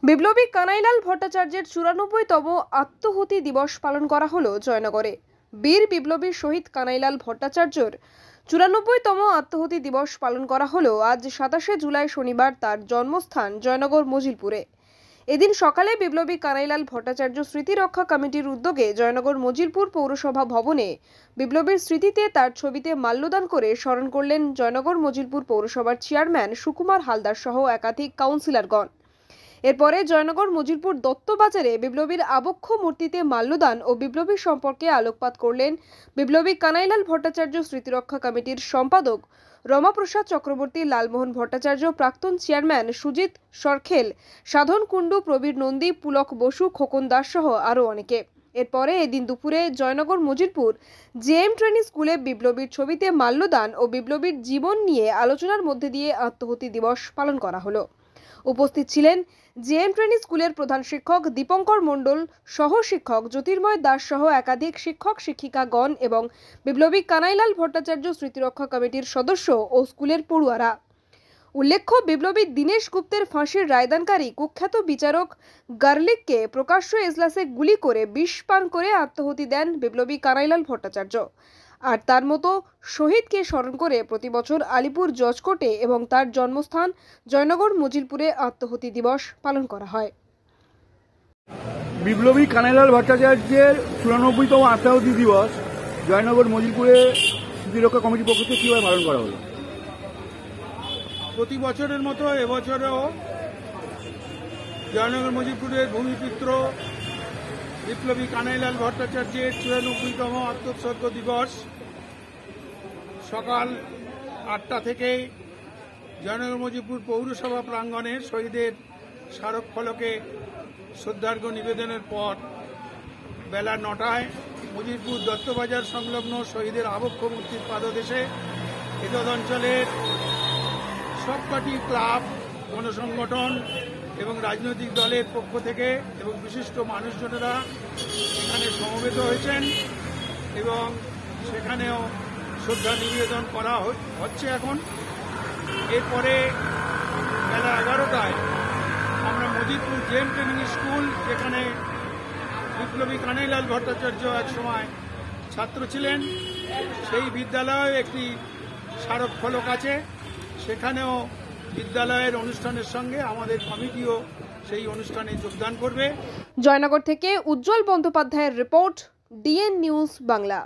বিপ্লবী কানাইলাল ভট্টাচার্যের 94তম আত্মহতি দিবস পালন করা হলো জয়নগরে। বীর বিপ্লবী শহীদ কানাইলাল ভট্টাচার্যর 94তম আত্মহতি দিবস পালন করা হলো আজ 27শে জুলাই শনিবার তার জন্মস্থান জয়নগর মজিলপুরে। এদিন সকালে বিপ্লবী কানাইলাল ভট্টাচার্য স্মৃতি রক্ষা কমিটির উদ্যোগে জয়নগর মজিলপুর পৌরসভা ভবনে বিপ্লবীর স্মৃতিতে তার ছবিতে মাল্যদান করে স্মরণ করলেন জয়নগর মজিলপুর পৌরসভার চেয়ারম্যান সুকুমার হালদার সহ একাধিক কাউন্সিলরগণ। এরপরে জয়নগর মজিলপুর দত্তবাজারে বিপ্লবীর আবক্ষ মূর্তিতে মাল্যদান ও বিপ্লবী সম্পর্কে আলোকপাত করলেন বিপ্লবী কানাইলাল ভট্টাচার্য স্মৃতিরক্ষা কমিটির সম্পাদক রমাপ্রসাদ চক্রবর্তী, লালমোহন ভট্টাচার্য, প্রাক্তন চেয়ারম্যান সুজিত সরখেল, সাধন কুণ্ডু, প্রবীর নন্দী, পুলক বসু, খোকন দাস সহ আরও অনেকে। এরপরে এদিন দুপুরে জয়নগর মজিলপুর জেএম ট্রেনিং স্কুলে বিপ্লবীর ছবিতে মাল্যদান ও বিপ্লবীর জীবন নিয়ে আলোচনার মধ্যে দিয়ে আত্মহতি দিবস পালন করা হলো। উপস্থিত ছিলেন জেএম ট্রেনিং স্কুলের প্রধান শিক্ষক দীপঙ্কর মণ্ডল, সহ শিক্ষক জ্যোতির্ময় দাস সহ একাধিক শিক্ষক শিক্ষিকাগণ এবং বিপ্লবী কানাইলাল ভট্টাচার্য স্মৃতিরক্ষা কমিটির সদস্য ও স্কুলের পড়ুয়ারা। উল্লেখ্য, বিপ্লবী দীনেশ গুপ্তের ফাঁসির রায়দানকারী কুখ্যাত বিচারক গার্লিককে প্রকাশ্য এজলাসে গুলি করে বিষ পান করে আত্মহতি দেন বিপ্লবী কানাইলাল ভট্টাচার্য। আর তার মতো শহীদকে স্মরণ করে প্রতি বছর আলিপুর জজ কোর্টে এবং তার জন্মস্থান জয়নগর মজিলপুরে আত্মহতি দিবস পালন করা হয়। বিপ্লবী কানাইলাল ভট্টাচার্যের 94তম আত্মহতি দিবস জয়নগর মজিলপুরে স্মৃতিরক্ষা কমিটির পক্ষ থেকে কীভাবে পালন করা হলো? প্রতি বছরের মতো এবছরেও জয়নগর মজিলপুরের ভূমিপুত্র বিপ্লবী কানাইলাল ভট্টাচার্যের 94তম আত্মোৎসর্গ দিবস সকাল 8টা থেকে জয়নগর মজিলপুর পৌরসভা প্রাঙ্গণে শহীদের স্মারক ফলকে শ্রদ্ধার্ঘ্য নিবেদনের পর বেলা 9টায় মজিলপুর দত্তবাজার সংলগ্ন শহীদের আবক্ষ মূর্তির পাদদেশে এতদ অঞ্চলের সবকটি ক্লাব, গণসংগঠন এবং রাজনৈতিক দলের পক্ষ থেকে এবং বিশিষ্ট মানুষজনেরা এখানে সমবেত হয়েছেন এবং সেখানেও শ্রদ্ধা নিবেদন করা হচ্ছে। এখন এরপরে বেলা 11টায় আমরা মজিলপুর জেএম ট্রেনিং স্কুল, যেখানে বিপ্লবী কানাইলাল ভট্টাচার্য একসময় ছাত্র ছিলেন, সেই বিদ্যালয়ে একটি স্মারক ফলক আছে। সেখানেও বিদ্যালয়ের অনুষ্ঠানের সঙ্গে আমাদের কমিটিও সেই অনুষ্ঠানে যোগদান করবে। জয়নগর থেকে উজ্জ্বল বন্দ্যোপাধ্যায়ের রিপোর্ট, ডিএন নিউজ বাংলা।